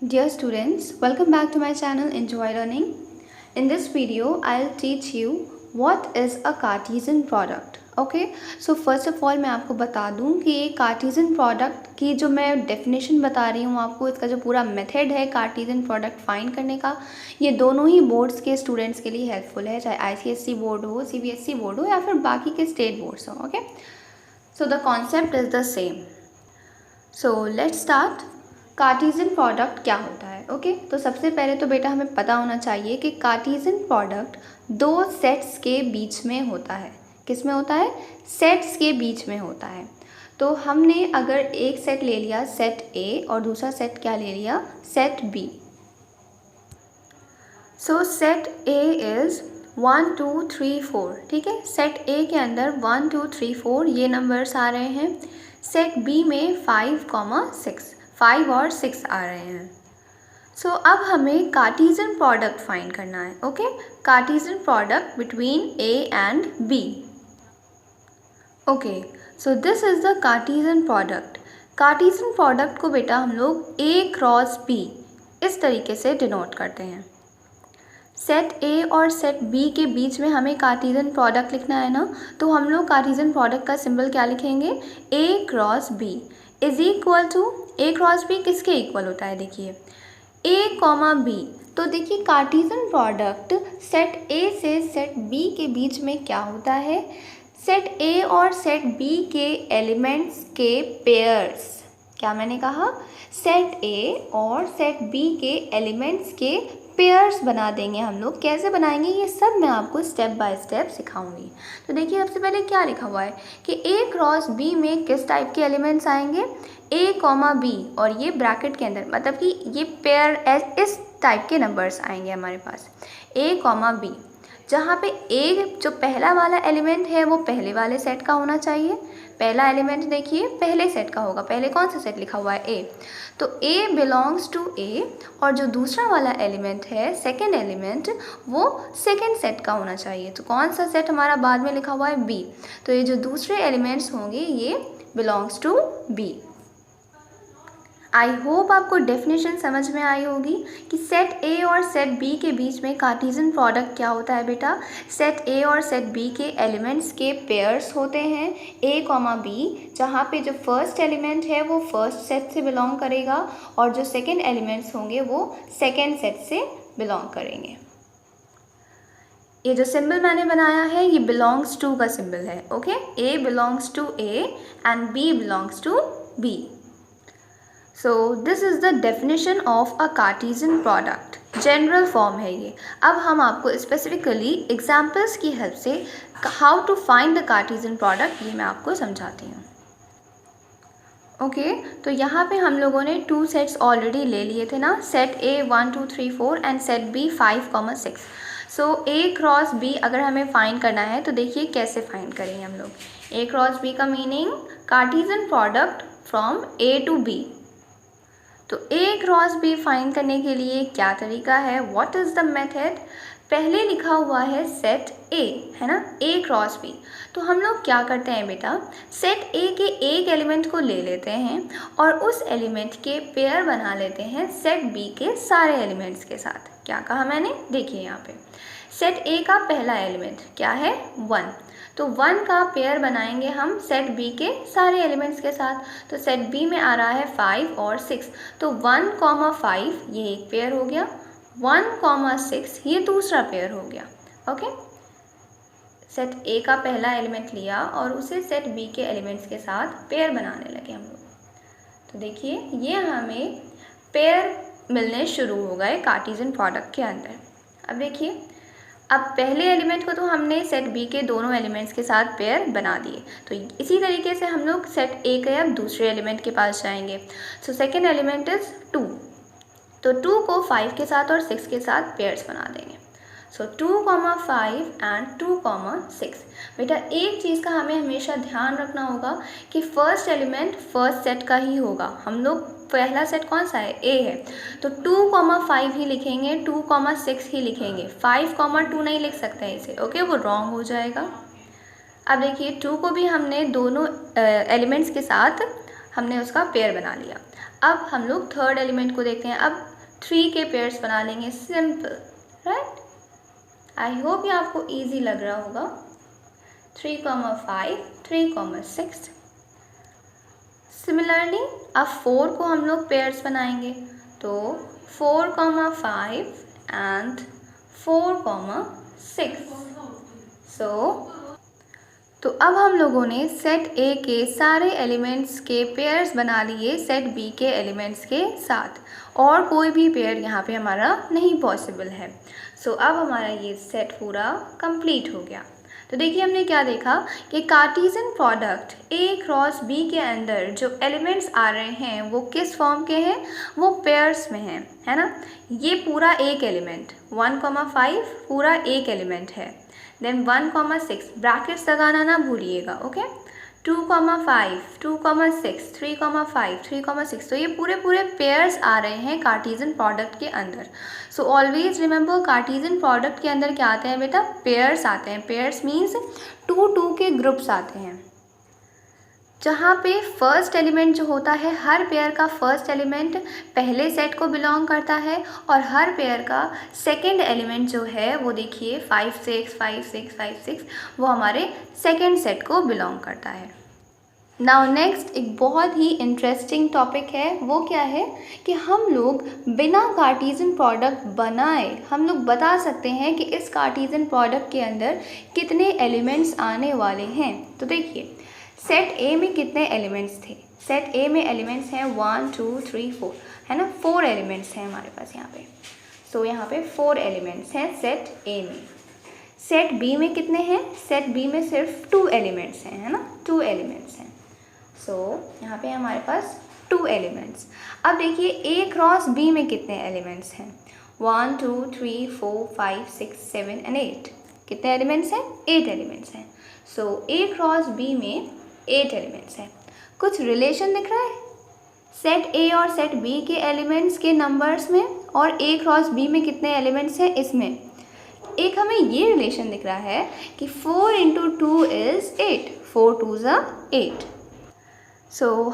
Dear students, welcome back to my channel Enjoy Learning. In this video, I'll teach you what is a Cartesian product. Okay, so first of all मैं आपको बता दूं कि ये Cartesian product की जो मैं definition बता रही हूँ आपको, इसका जो पूरा method है Cartesian product find करने का, ये दोनों ही बोर्ड्स के स्टूडेंट्स के लिए हेल्पफुल है, चाहे ICSE बोर्ड हो, CBSE बोर्ड हो या फिर बाकी के स्टेट बोर्ड्स हो. Okay, so the concept is the same. So let's start. Cartesian product क्या होता है? ओके, तो सबसे पहले तो बेटा हमें पता होना चाहिए कि कार्टीज़न प्रोडक्ट दो सेट्स के बीच में होता है. किस में होता है? सेट्स के बीच में होता है. तो हमने अगर एक सेट ले लिया सेट ए और दूसरा सेट क्या ले लिया? Set B. So set A is 1 2 3 4. ठीक है, सेट ए के अंदर 1 2 3 4 ये नंबर्स आ रहे हैं. सेट बी में 5 6 5 और 6 आ रहे हैं. सो अब हमें कार्टीज़न प्रोडक्ट फाइंड करना है. Okay, Cartesian product between A and B. Okay, so this is the Cartesian product. Cartesian product को बेटा हम लोग ए क्रॉस बी इस तरीके से डिनोट करते हैं. सेट ए और सेट बी के बीच में हमें कार्टीज़न प्रोडक्ट लिखना है ना, तो हम लोग कार्टीज़न प्रोडक्ट का सिंबल क्या लिखेंगे? A cross B is equal to, A cross B किसके इक्वल होता है? देखिए ए कॉमा बी. तो देखिए कार्टीज़न प्रोडक्ट सेट ए से सेट बी के बीच में क्या होता है? सेट ए और सेट बी के एलिमेंट्स के पेयर्स. क्या मैंने कहा? सेट ए और सेट बी के एलिमेंट्स के पेयर्स बना देंगे हम लोग. कैसे बनाएंगे ये सब मैं आपको स्टेप बाय स्टेप सिखाऊंगी. तो देखिए सबसे पहले क्या लिखा हुआ है कि ए क्रॉस बी में किस टाइप के एलिमेंट्स आएंगे? ए कॉमा बी, और ये ब्रैकेट के अंदर मतलब कि ये पेयर इस टाइप के नंबर्स आएंगे हमारे पास. ए कॉमा बी, जहाँ पे ए जो पहला वाला एलिमेंट है वो पहले वाले सेट का होना चाहिए. पहला एलिमेंट देखिए पहले सेट का होगा. पहले कौन सा सेट लिखा हुआ है? ए. तो ए बिलोंग्स टू ए, और जो दूसरा वाला एलिमेंट है सेकेंड एलिमेंट वो सेकेंड सेट का होना चाहिए. तो कौन सा सेट हमारा बाद में लिखा हुआ है? बी. तो ये जो दूसरे एलिमेंट्स होंगे ये belongs to B. I hope आपको डेफिनेशन समझ में आई होगी कि सेट ए और सेट बी के बीच में कार्टीज़न प्रोडक्ट क्या होता है बेटा? सेट ए और सेट बी के एलिमेंट्स के पेयर्स होते हैं ए कॉमा बी, जहाँ पे जो फर्स्ट एलिमेंट है वो फर्स्ट सेट से बिलोंग करेगा और जो सेकेंड एलिमेंट्स होंगे वो सेकेंड सेट से बिलोंग करेंगे. ये जो सिंबल मैंने बनाया है ये बिलोंग्स टू का सिंबल है. Okay, A belongs to A and B belongs to B. So this is the definition of a Cartesian product. General form है ये. अब हम आपको स्पेसिफिकली एग्जाम्पल्स की हेल्प से how to find the Cartesian product ये मैं आपको समझाती हूँ. ओके, तो यहाँ पे हम लोगों ने 2 सेट्स ऑलरेडी ले लिए थे ना, set A 1 2 3 4 and set B 5 6. So A cross B अगर हमें फाइंड करना है तो देखिए कैसे फाइंड करेंगे हम लोग. ए क्रॉस बी का meaning Cartesian product from A to B. तो ए क्रॉस बी फाइंड करने के लिए क्या तरीका है? What is the method? पहले लिखा हुआ है सेट ए, है ना, ए क्रॉस बी. तो हम लोग क्या करते हैं बेटा? सेट ए के एक एलिमेंट को ले लेते हैं और उस एलिमेंट के पेयर बना लेते हैं सेट बी के सारे एलिमेंट्स के साथ. क्या कहा मैंने? देखिए यहाँ पे सेट ए का पहला एलिमेंट क्या है? 1. तो 1 का पेयर बनाएंगे हम सेट बी के सारे एलिमेंट्स के साथ. तो सेट बी में आ रहा है 5 और 6. तो 1 5 ये एक पेयर हो गया, 1 6 ये दूसरा पेयर हो गया. ओके, सेट ए का पहला एलिमेंट लिया और उसे सेट बी के एलिमेंट्स के साथ पेयर बनाने लगे हम लोग. तो देखिए ये हमें पेयर मिलने शुरू हो गए कार्टीज़न प्रोडक्ट के अंदर. अब देखिए, अब पहले एलिमेंट को तो हमने सेट बी के दोनों एलिमेंट्स के साथ पेयर बना दिए. तो इसी तरीके से हम लोग सेट ए के अब दूसरे एलिमेंट के पास जाएंगे. So second element is 2. तो 2 को 5 के साथ और 6 के साथ पेयर्स बना देंगे. सो 2 5 एंड 2 6. बेटा एक चीज़ का हमें हमेशा ध्यान रखना होगा कि फर्स्ट एलिमेंट फर्स्ट सेट का ही होगा. हम लोग पहला सेट कौन सा है? ए है. तो 2 5 ही लिखेंगे, 2 6 ही लिखेंगे. 5 2 नहीं लिख सकते हैं इसे. ओके, वो रॉन्ग हो जाएगा. अब देखिए 2 को भी हमने दोनों एलिमेंट्स के साथ हमने उसका पेयर बना लिया। अब हम लोग थर्ड एलिमेंट को देखते हैं। अब 3 के पेयर्स बना लेंगे, सिंपल, राइट। आई होप ये आपको ईजी लग रहा होगा। 3, 5, 3, 6। सिमिलरली अब 4 को हम लोग पेयर्स बनाएंगे, तो 4, 5 एंड 4, 6। तो अब हम लोगों ने सेट ए के सारे एलिमेंट्स के पेयर्स बना लिए सेट बी के एलिमेंट्स के साथ, और कोई भी पेयर यहाँ पे हमारा नहीं पॉसिबल है। अब हमारा ये सेट पूरा कंप्लीट हो गया। तो देखिए हमने क्या देखा कि Cartesian product A cross B के अंदर जो एलिमेंट्स आ रहे हैं वो किस फॉर्म के हैं, वो पेयर्स में हैं, है ना। ये पूरा एक एलिमेंट 1, 5 पूरा एक एलिमेंट है। देन 1, 6 ब्रैकेट्स लगाना ना भूलिएगा, ओके। 2, 5, 2, 6, 3, 5, 3, 6। तो ये पूरे पेयर्स आ रहे हैं कार्टेशियन प्रोडक्ट के अंदर। So always remember Cartesian product के अंदर क्या आते हैं बेटा, पेयर्स आते हैं। पेयर्स मीन्स 2 के ग्रुप्स आते हैं, जहाँ पे फर्स्ट एलिमेंट जो होता है, हर पेयर का फर्स्ट एलिमेंट पहले सेट को बिलोंग करता है, और हर पेयर का सेकंड एलिमेंट जो है वो देखिए 5, 6, 5, 6, 5, 6 वो हमारे सेकंड सेट को बिलोंग करता है। नाउ नेक्स्ट एक बहुत ही इंटरेस्टिंग टॉपिक है, वो क्या है कि हम लोग बिना कार्टेशियन प्रोडक्ट बनाए हम लोग बता सकते हैं कि इस कार्टेशियन प्रोडक्ट के अंदर कितने एलिमेंट्स आने वाले हैं। तो देखिए सेट ए में कितने एलिमेंट्स थे, सेट ए में एलिमेंट्स हैं 1, 2, 3, 4, है ना। 4 एलिमेंट्स हैं हमारे पास यहाँ पे। यहाँ पे 4 एलिमेंट्स हैं सेट ए में। सेट बी में कितने हैं, सेट बी में सिर्फ 2 एलिमेंट्स हैं, है ना, 2 एलिमेंट्स हैं। यहाँ पे हमारे पास 2 एलिमेंट्स। अब देखिए ए क्रॉस बी में कितने एलिमेंट्स हैं, 1, 2, 3, 4, 5, 6, 7 एंड 8। कितने एलिमेंट्स हैं, 8 एलिमेंट्स हैं। ए क्रॉस बी में 8 एलिमेंट्स हैं। कुछ रिलेशन दिख रहा है सेट ए और सेट बी के एलिमेंट्स के नंबर्स में, और ए क्रॉस बी में कितने एलिमेंट्स हैं इसमें। एक हमें ये रिलेशन दिख रहा है कि 4 × 2 इज़ 8, 4 2s are 8।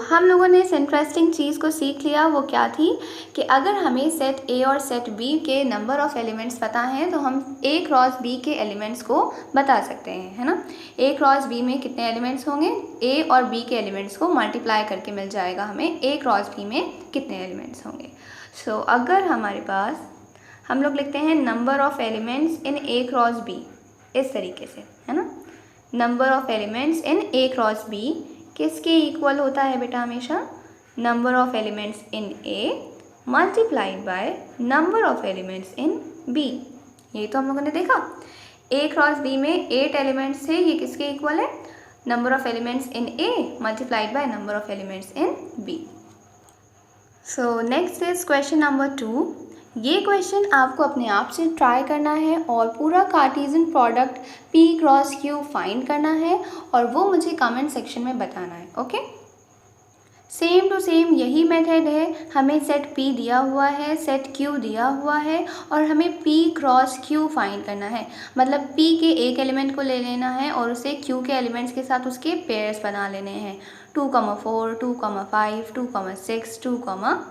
हम लोगों ने इस इंटरेस्टिंग चीज़ को सीख लिया, वो क्या थी कि अगर हमें सेट ए और सेट बी के नंबर ऑफ़ एलिमेंट्स पता हैं तो हम ए क्रॉस बी के एलिमेंट्स को बता सकते हैं, है ना। ए क्रॉस बी में कितने एलिमेंट्स होंगे, ए और बी के एलिमेंट्स को मल्टीप्लाई करके मिल जाएगा हमें ए क्रॉस बी में कितने एलिमेंट्स होंगे। अगर हमारे पास हम लोग लिखते हैं number of elements in A cross B इस तरीके से, है ना। Number of elements in A cross B किसके इक्वल होता है बेटा, हमेशा number of elements in A multiplied by number of elements in B. ये तो हम लोगों ने देखा ए क्रॉस बी में 8 एलिमेंट्स थे, ये किसके इक्वल है, number of elements in A multiplied by number of elements in B. Next is question number 2। ये क्वेश्चन आपको अपने आप से ट्राई करना है और पूरा Cartesian product P cross Q find करना है, और वो मुझे कमेंट सेक्शन में बताना है, ओके। सेम टू सेम यही मेथड है, हमें सेट P दिया हुआ है, सेट Q दिया हुआ है, और हमें P क्रॉस Q फाइंड करना है। मतलब P के एक एलिमेंट को ले लेना है और उसे Q के एलिमेंट्स के साथ उसके पेयर्स बना लेने हैं, 2, 4, 2, 5, 2, 6, 2,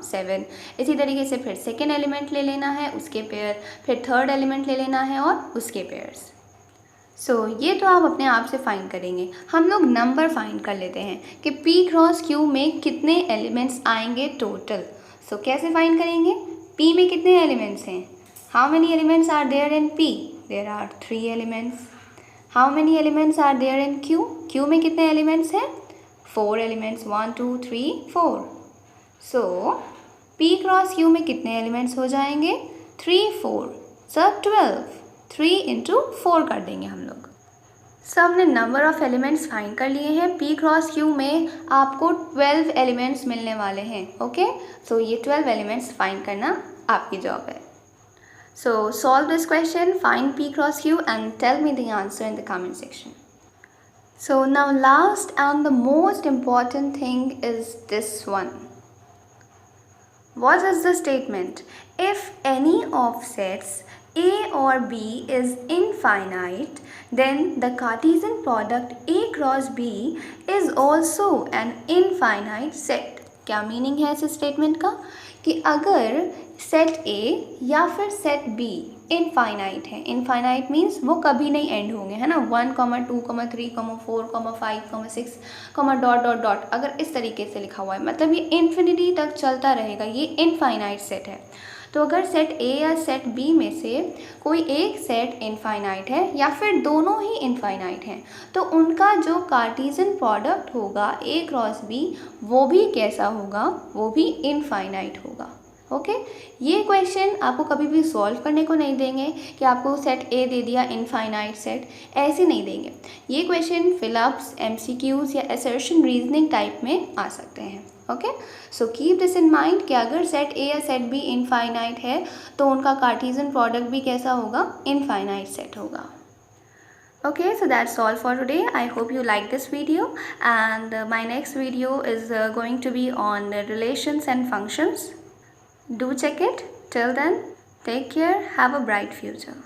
7। इसी तरीके से फिर सेकेंड एलिमेंट ले लेना है, उसके पेयर, फिर थर्ड एलिमेंट ले लेना है और उसके पेयर्स। ये तो आप अपने आप से फाइंड करेंगे। हम लोग नंबर फाइंड कर लेते हैं कि P क्रॉस Q में कितने एलिमेंट्स आएंगे टोटल। कैसे फाइंड करेंगे, P में कितने एलिमेंट्स हैं, how many elements are there in P, there are 3 elements. How many elements are there in Q, Q में कितने एलिमेंट्स हैं, 4 एलिमेंट्स, 1, 2, 3, 4। P क्रॉस Q में कितने एलिमेंट्स हो जाएंगे, 3, 4, 12। 3 × 4 कर देंगे हम लोग। हमने नंबर ऑफ़ एलिमेंट्स फाइंड कर लिए हैं। P क्रॉस Q में आपको 12 एलिमेंट्स मिलने वाले हैं, ओके। ये 12 एलिमेंट्स फाइंड करना आपकी जॉब है। Solve this question, find P cross Q and tell me the answer in the comment section. Now last and the most important thing is this one. What is the statement? If any of sets A or B is infinite, then the Cartesian product A cross B is also an infinite set. क्या meaning है इस statement का कि अगर set A या फिर set B infinite है, infinite means वो कभी नहीं एंड होंगे, है ना, 1, 2, 3, 4, 5, 6, डॉट डॉट डॉट, अगर इस तरीके से लिखा हुआ है मतलब ये इन्फिनिटी तक चलता रहेगा, ये इनफाइनाइट सेट है। तो अगर सेट ए या सेट बी में से कोई एक सेट इनफाइनाइट है या फिर दोनों ही इनफाइनाइट हैं तो उनका जो कार्टेशियन प्रोडक्ट होगा ए क्रॉस बी वो भी कैसा होगा, वो भी इनफाइनाइट होगा। ओके ये क्वेश्चन आपको कभी भी सॉल्व करने को नहीं देंगे कि आपको सेट ए दे दिया इनफाइनाइट सेट, ऐसे नहीं देंगे। ये क्वेश्चन फिलअप्स, एमसीक्यूज या असर्शन रीजनिंग टाइप में आ सकते हैं। Okay so keep this in mind कि अगर सेट ए या सेट बी इनफाइनाइट है तो उनका कार्टेशियन प्रोडक्ट भी कैसा होगा, इनफाइनाइट सेट होगा। Okay, so that's all for today. I hope you like this video, and my next video is going to be on relations and functions. Do check it. Till then, take care. Have a bright future.